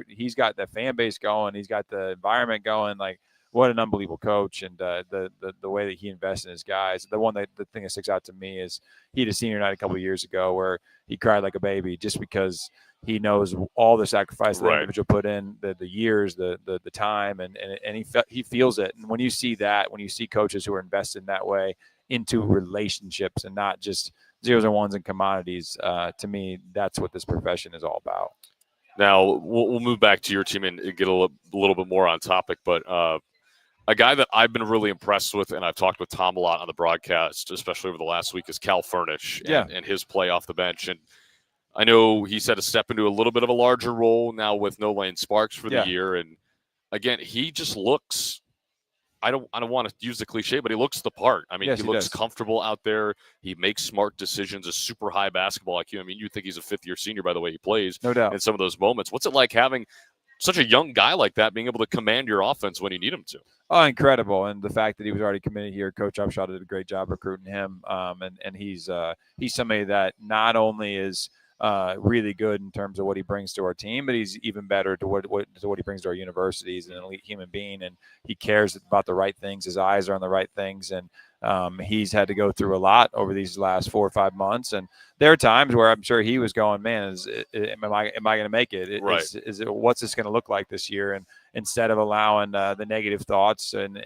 he's got the fan base going. He's got the environment going. Like, what an unbelievable coach, and the way that he invests in his guys. The thing that sticks out to me is he had a senior night a couple of years ago where he cried like a baby just because he knows all the sacrifice the individual put in, the years, the time, and he feels it. And when you see that, when you see coaches who are invested in that way into relationships and not just zeros and ones and commodities, to me, that's what this profession is all about. Now we'll move back to your team and get a little bit more on topic, but a guy that I've been really impressed with, and I've talked with Tom a lot on the broadcast, especially over the last week, is Cal Furnish and his play off the bench. And I know he's had to step into a little bit of a larger role now with no Lane Sparks for the year. And again, he just looks, I don't want to use the cliche, but he looks the part. I mean, he looks comfortable out there. He makes smart decisions, a super high basketball IQ. I mean, you think he's a fifth-year senior by the way he plays. No doubt. In some of those moments. What's it like having such a young guy like that being able to command your offense when you need him to? Oh, incredible. And the fact that he was already committed here, Coach Upshaw did a great job recruiting him. And he's somebody that not only is really good in terms of what he brings to our team, but he's even better to what he brings to our universities, an elite human being, and he cares about the right things. His eyes are on the right things, and he's had to go through a lot over these last 4 or 5 months. And there are times where I'm sure he was going, man, am I going to make it? Is it what's this going to look like this year? And instead of allowing the negative thoughts and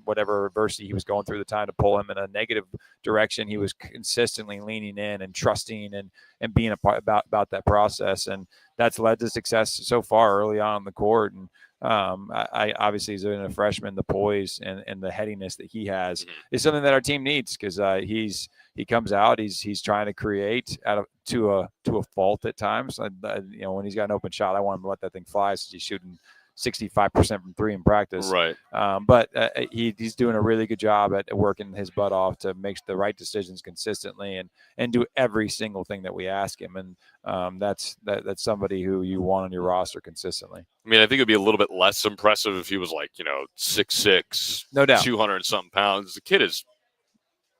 whatever adversity he was going through, the time to pull him in a negative direction, he was consistently leaning in and trusting and being a part about that process. And that's led to success so far early on the court. And I obviously, as a freshman, the poise and the headiness that he has is something that our team needs, because he comes out, he's trying to create to a fault at times. When he's got an open shot, I want him to let that thing fly, since he's shooting 65% from three in practice. Right. But he's doing a really good job at working his butt off to make the right decisions consistently and do every single thing that we ask him. And that's somebody who you want on your roster consistently. I mean, I think it'd be a little bit less impressive if he was 6'6", no doubt, 200 and something pounds. The kid is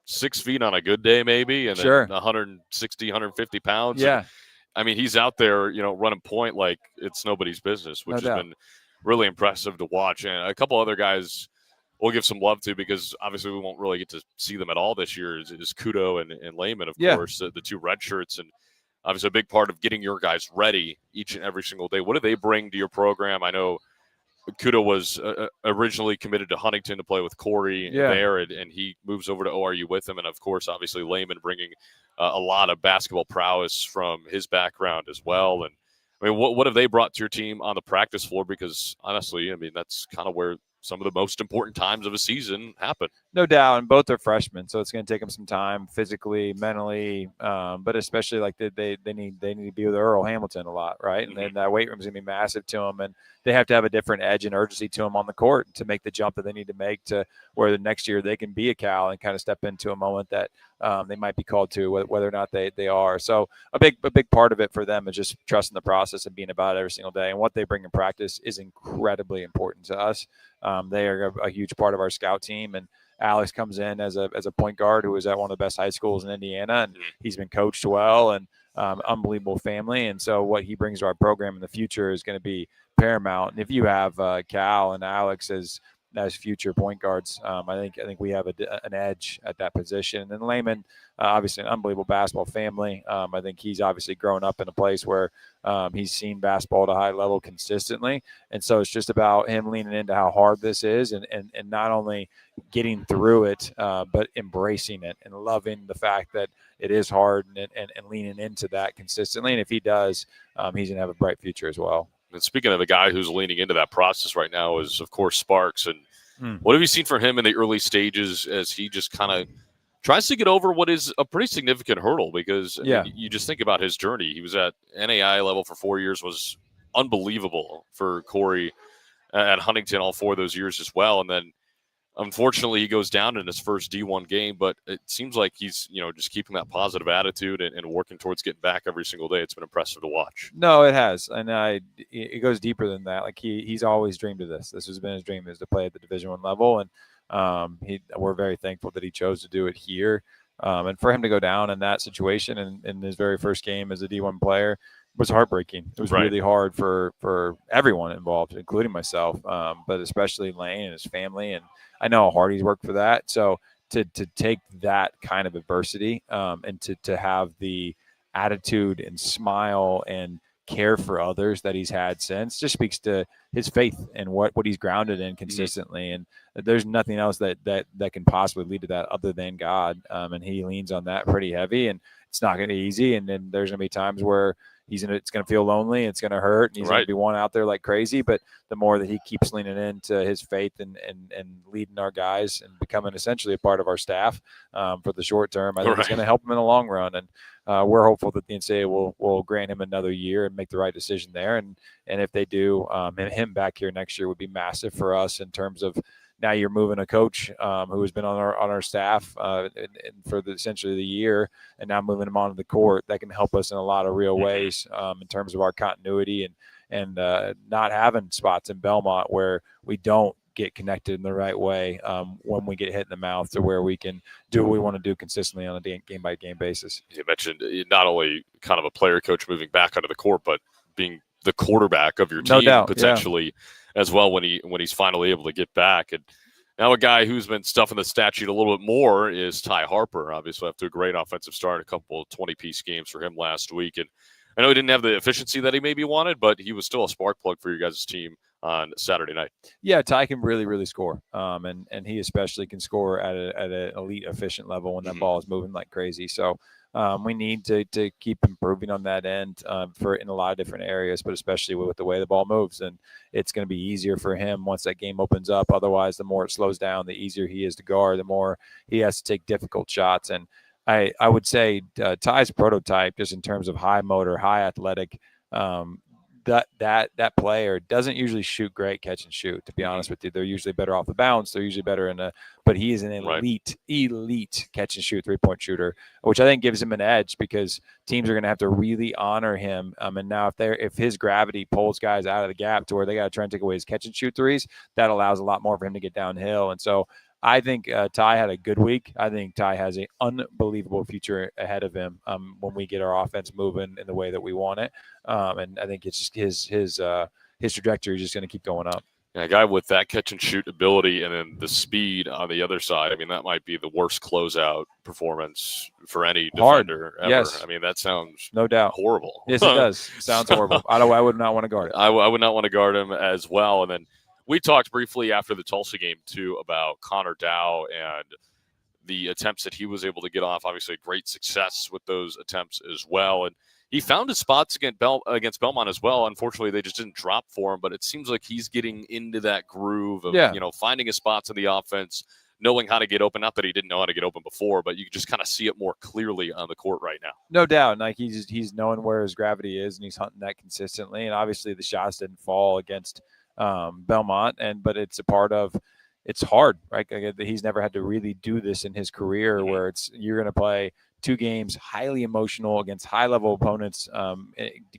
6 feet on a good day, maybe, and then 160, 150 pounds. Yeah. And, I mean, he's out there, running point like it's nobody's business, which has been really impressive to watch. And a couple other guys we'll give some love to, because obviously we won't really get to see them at all this year, is Kudo and Lehman, of course, the two red shirts. And obviously a big part of getting your guys ready each and every single day. What do they bring to your program? I know Kudo was originally committed to Huntington to play with Kory there, and he moves over to ORU with him. And, of course, obviously Lehman bringing a lot of basketball prowess from his background as well. And, I mean, what have they brought to your team on the practice floor? Because, honestly, I mean, that's kind of where some of the most important times of a season happen. No doubt, and both are freshmen, so it's going to take them some time physically, mentally, but especially they need to be with Earl Hamilton a lot, right? And then that weight room is going to be massive to them, and they have to have a different edge and urgency to them on the court to make the jump that they need to make to where the next year they can be a Cal and kind of step into a moment that they might be called to, whether or not they are. So a big part of it for them is just trusting the process and being about it every single day. And what they bring in practice is incredibly important to us. They are a huge part of our scout team, and Alex comes in as a point guard who was at one of the best high schools in Indiana, and he's been coached well, and unbelievable family. And so what he brings to our program in the future is going to be paramount. And if you have Cal and Alex as future point guards, I think we have an edge at that position. And then Lehman, obviously an unbelievable basketball family. I think he's obviously grown up in a place where he's seen basketball at a high level consistently. And so it's just about him leaning into how hard this is and not only getting through it, but embracing it and loving the fact that it is hard and leaning into that consistently. And if he does, he's going to have a bright future as well. And speaking of a guy who's leaning into that process right now is, of course, Sparks. And what have you seen from him in the early stages as he just kind of tries to get over what is a pretty significant hurdle? Because I mean, you just think about his journey. He was at NAI level for 4 years, was unbelievable for Kory at Huntington all 4 of those years as well. And then unfortunately, he goes down in his first D1 game, but it seems like he's, just keeping that positive attitude and working towards getting back every single day. It's been impressive to watch. No, it has. And it goes deeper than that. Like he's always dreamed of this. This has been his dream, is to play at the Division I level. And we're very thankful that he chose to do it here. And for him to go down in that situation in his very first game as a D1 player was heartbreaking. It was really hard for everyone involved, including myself, but especially Lane and his family. And I know how hard he's worked for that. So to take that kind of adversity and to have the attitude and smile and care for others that he's had since just speaks to his faith and what he's grounded in consistently. And there's nothing else that can possibly lead to that other than God. And he leans on that pretty heavy, and it's not going to be easy. And then there's going to be times where it's going to feel lonely. It's going to hurt. And he's going to be one out there like crazy. But the more that he keeps leaning into his faith and leading our guys and becoming essentially a part of our staff for the short term, I think it's going to help him in the long run. And we're hopeful that the NCAA will grant him another year and make the right decision there. And if they do, him back here next year would be massive for us in terms of, now you're moving a coach who has been on our staff for essentially the year, and now moving him onto the court. That can help us in a lot of real ways in terms of our continuity and not having spots in Belmont where we don't get connected in the right way when we get hit in the mouth, to where we can do what we want to do consistently on a game-by-game basis. You mentioned not only kind of a player coach moving back onto the court, but being the quarterback of your team, no doubt, potentially as well when he's finally able to get back. And now a guy who's been stuffing the stat sheet a little bit more is Ty Harper, obviously after a great offensive start, a couple of 20-piece games for him last week. And I know he didn't have the efficiency that he maybe wanted, but he was still a spark plug for your guys' team on Saturday night. Yeah, Ty can really, really score. And he especially can score at an elite efficient level when that ball is moving like crazy. So we need to keep improving on that end in a lot of different areas, but especially with the way the ball moves. And it's going to be easier for him once that game opens up. Otherwise, the more it slows down, the easier he is to guard, the more he has to take difficult shots. And I would say Ty's prototype, just in terms of high motor, high athletic, that player doesn't usually shoot great catch and shoot, to be honest with you. They're usually better off the bounce. They're usually better but he is an elite catch and shoot 3-point shooter, which I think gives him an edge, because teams are going to have to really honor him. And now if his gravity pulls guys out of the gap to where they got to try and take away his catch and shoot threes, that allows a lot more for him to get downhill. And so I think Ty had a good week. I think Ty has an unbelievable future ahead of him when we get our offense moving in the way that we want it. And I think it's just his trajectory is just going to keep going up. Yeah, a guy with that catch and shoot ability and then the speed on the other side. I mean, that might be the worst closeout performance for any defender ever. Yes. I mean, that sounds no doubt horrible. Yes, it does. Sounds horrible. I would not want to guard it. I would not want to guard him as well. And then we talked briefly after the Tulsa game, too, about Connor Dow and the attempts that he was able to get off. Obviously, great success with those attempts as well. And he found his spots against Belmont as well. Unfortunately, they just didn't drop for him. But it seems like he's getting into that groove of, finding his spots in the offense, knowing how to get open. Not that he didn't know how to get open before, but you just kind of see it more clearly on the court right now. No doubt. Like he's knowing where his gravity is, and he's hunting that consistently. And obviously, the shots didn't fall against Belmont, but it's a part of. It's hard, right? He's never had to really do this in his career, where you're going to play 2 games, highly emotional against high-level opponents,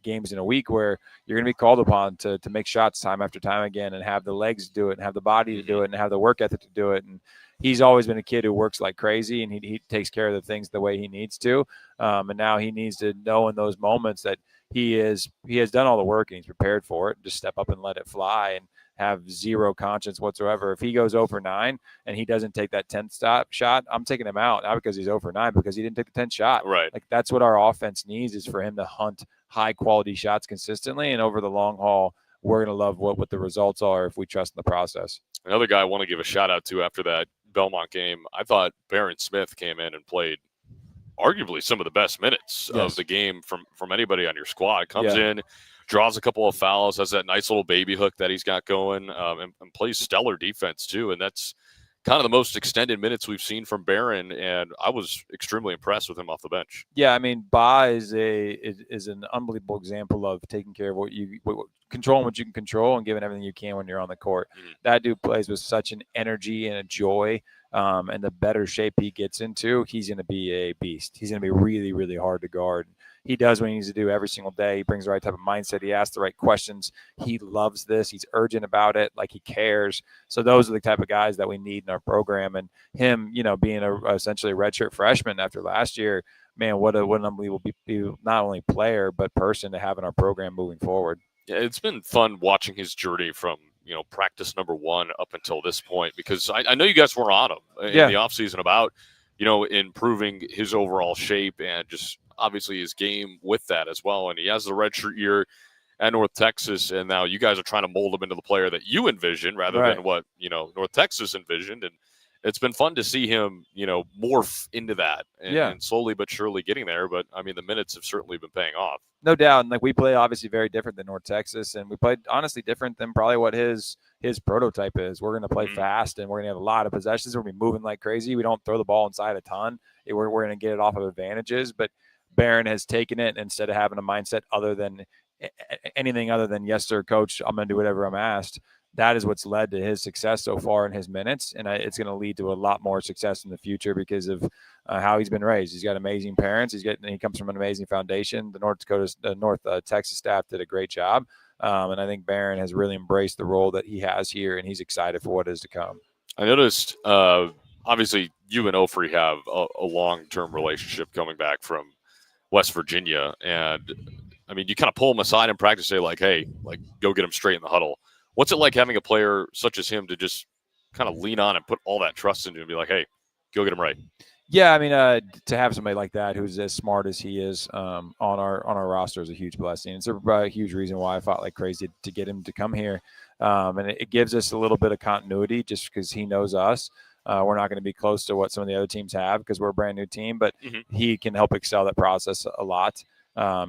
games in a week where you're going to be called upon to make shots time after time again, and have the legs to do it, and have the body to do it, and have the work ethic to do it. And he's always been a kid who works like crazy, and he takes care of the things the way he needs to. And now he needs to know in those moments that he has done all the work and he's prepared for it. Just step up and let it fly, and have zero conscience whatsoever. If he goes 0 for 9 and he doesn't take that 10th shot, I'm taking him out, not because he's 0 for 9, because he didn't take the 10th shot. Right. Like, that's what our offense needs, is for him to hunt high quality shots consistently. And over the long haul, we're going to love what the results are if we trust in the process. Another guy I want to give a shout out to after that Belmont game, I thought Barron Smith came in and played arguably some of the best minutes of the game from anybody on your squad. Comes in, draws a couple of fouls, has that nice little baby hook that he's got going, and plays stellar defense too. And that's kind of the most extended minutes we've seen from Barron, and I was extremely impressed with him off the bench. Yeah, I mean, Ba is an unbelievable example of taking care of controlling what you can control and giving everything you can when you're on the court. That dude plays with such an energy and a joy, and the better shape he gets into, he's going to be a beast. He's going to be really, really hard to guard. He does what he needs to do every single day. He brings the right type of mindset. He asks the right questions. He loves this. He's urgent about it, like he cares. So those are the type of guys that we need in our program. And him, being essentially a redshirt freshman after last year, man, what an unbelievable not only player but person to have in our program moving forward. Yeah, it's been fun watching his journey from practice number 1 up until this point, because I know you guys were on him in the offseason about improving his overall shape and just obviously his game with that as well. And he has the redshirt year at North Texas, and now you guys are trying to mold him into the player that you envision rather than what North Texas envisioned. And it's been fun to see him morph into that and slowly but surely getting there. But I mean, the minutes have certainly been paying off. No doubt. And we play obviously very different than North Texas, and we played honestly different than probably what his prototype is. We're going to play fast, and we're going to have a lot of possessions. We're going to be moving like crazy. We don't throw the ball inside a ton. We're going to get it off of advantages. But Barron has taken it, and instead of having a mindset anything other than, yes, sir, coach, I'm going to do whatever I'm asked. That is what's led to his success so far in his minutes, and it's going to lead to a lot more success in the future because of how he's been raised. He's got amazing parents. He comes from an amazing foundation. The North Texas staff did a great job, and I think Barron has really embraced the role that he has here, and he's excited for what is to come. I noticed, obviously, you and Ofri have a long-term relationship coming back from West Virginia, and I mean, you kind of pull him aside in practice, say like, "Hey, go get him straight in the huddle." What's it like having a player such as him to just kind of lean on and put all that trust into and be like, "Hey, go get him right"? Yeah, I mean, to have somebody like that who's as smart as he is on our roster is a huge blessing. It's a huge reason why I fought like crazy to get him to come here, and it gives us a little bit of continuity just because he knows us. We're not going to be close to what some of the other teams have because we're a brand new team, but he can help excel that process a lot.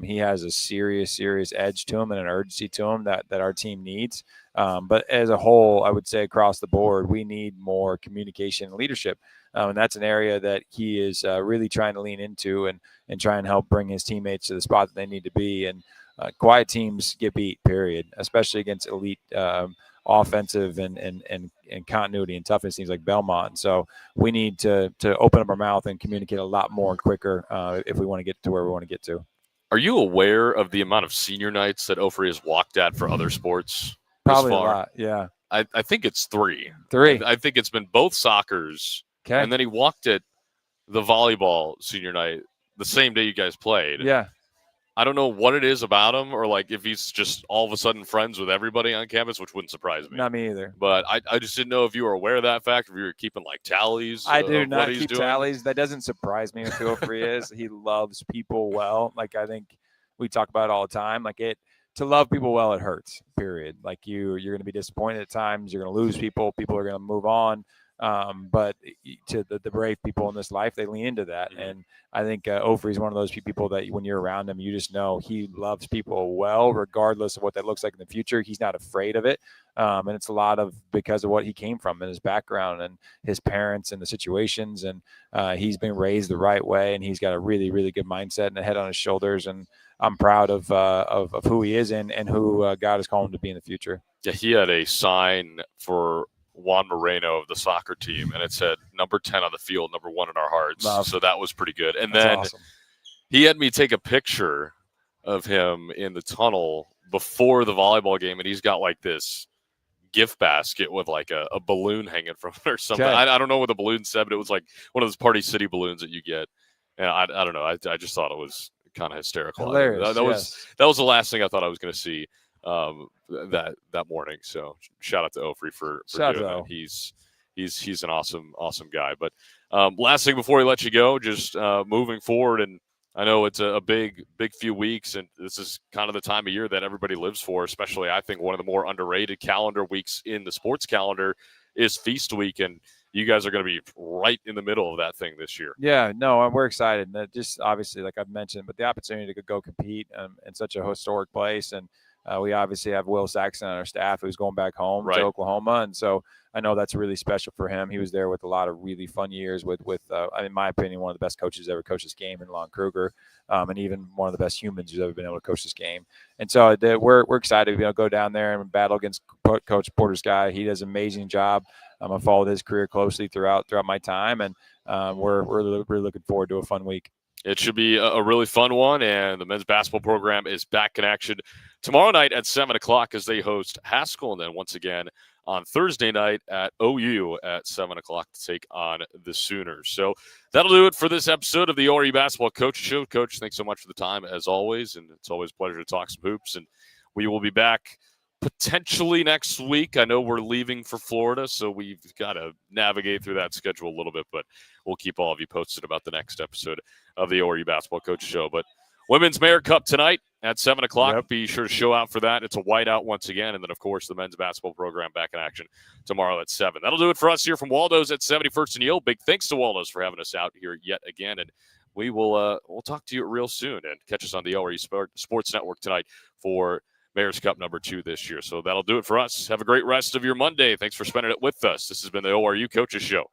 He has a serious edge to him and an urgency to him that our team needs. But as a whole, I would say across the board, we need more communication and leadership. And that's an area that he is really trying to lean into and try and help bring his teammates to the spot that they need to be. And quiet teams get beat, period, especially against elite offensive and continuity and toughness teams like Belmont. So we need to open up our mouth and communicate a lot more and quicker if we want to get to where we want to get to. Are you aware of the amount of senior nights that Ofri has walked at for other sports? Probably a lot, yeah. I think it's 3. 3. I think it's been both soccers, and then he walked at the volleyball senior night the same day you guys played. Yeah. I don't know what it is about him, or like if he's just all of a sudden friends with everybody on campus, which wouldn't surprise me. Not me either. But I just didn't know if you were aware of that fact, if you were keeping like tallies. I do not keep tallies. That doesn't surprise me with who Ofri is. He loves people well. Like I think we talk about it all the time. Like to love people well, it hurts, period. Like you're going to be disappointed at times. You're going to lose people. People are going to move on. But to the brave people in this life, they lean into that. And I think Ofri is one of those people that when you're around him, you just know he loves people well, regardless of what that looks like in the future. He's not afraid of it. And it's a lot of because of what he came from and his background and his parents and the situations. And he's been raised the right way, and he's got a really, really good mindset and a head on his shoulders. And I'm proud of who he is and who God has called him to be in the future. Yeah, he had a sign for Juan Moreno of the soccer team, and it said number 10 on the field, number 1 in our hearts. Love. So that was pretty good. And That's then awesome. He had me take a picture of him in the tunnel before the volleyball game, and he's got like this gift basket with like a balloon hanging from it or something. Okay. I don't know what the balloon said, but it was like one of those Party City balloons that you get. And I don't know. I just thought it was kind of hysterical. Hilarious. That was the last thing I thought I was going to see that morning. So shout out to Ofri for doing that. He's an awesome guy. But last thing before we let you go, just moving forward, and I know it's a big few weeks, and this is kind of the time of year that everybody lives for, especially I think one of the more underrated calendar weeks in the sports calendar is Feast Week, and you guys are going to be right in the middle of that thing this year. Yeah, no, we're excited. And just obviously, like I've mentioned, but the opportunity to go compete in such a historic place and We obviously have Will Saxon on our staff who's going back home to Oklahoma, and so I know that's really special for him. He was there with a lot of really fun years with in my opinion, one of the best coaches ever coached this game in Lon Kruger, and even one of the best humans who's ever been able to coach this game. And so we're excited to go down there and battle against Coach Porter's guy. He does an amazing job. I followed his career closely throughout my time, and we're really looking forward to a fun week. It should be a really fun one, and the men's basketball program is back in action tomorrow night at 7 o'clock as they host Haskell, and then once again on Thursday night at OU at 7 o'clock to take on the Sooners. So that'll do it for this episode of the ORU Basketball Coach Show. Coach, thanks so much for the time as always, and it's always a pleasure to talk some hoops, and we will be back potentially next week. I know we're leaving for Florida, so we've got to navigate through that schedule a little bit, but we'll keep all of you posted about the next episode of the ORU Basketball Coach Show. But Women's Mayor Cup tonight at 7 o'clock. Yep. Be sure to show out for that. It's a whiteout once again. And then, of course, the men's basketball program back in action tomorrow at 7. That'll do it for us here from Waldo's at 71st and Yale. Big thanks to Waldo's for having us out here yet again. And we will we'll talk to you real soon. And catch us on the ORU Sports Network tonight for Mayor's Cup number 2 this year. So that'll do it for us. Have a great rest of your Monday. Thanks for spending it with us. This has been the ORU Coaches Show.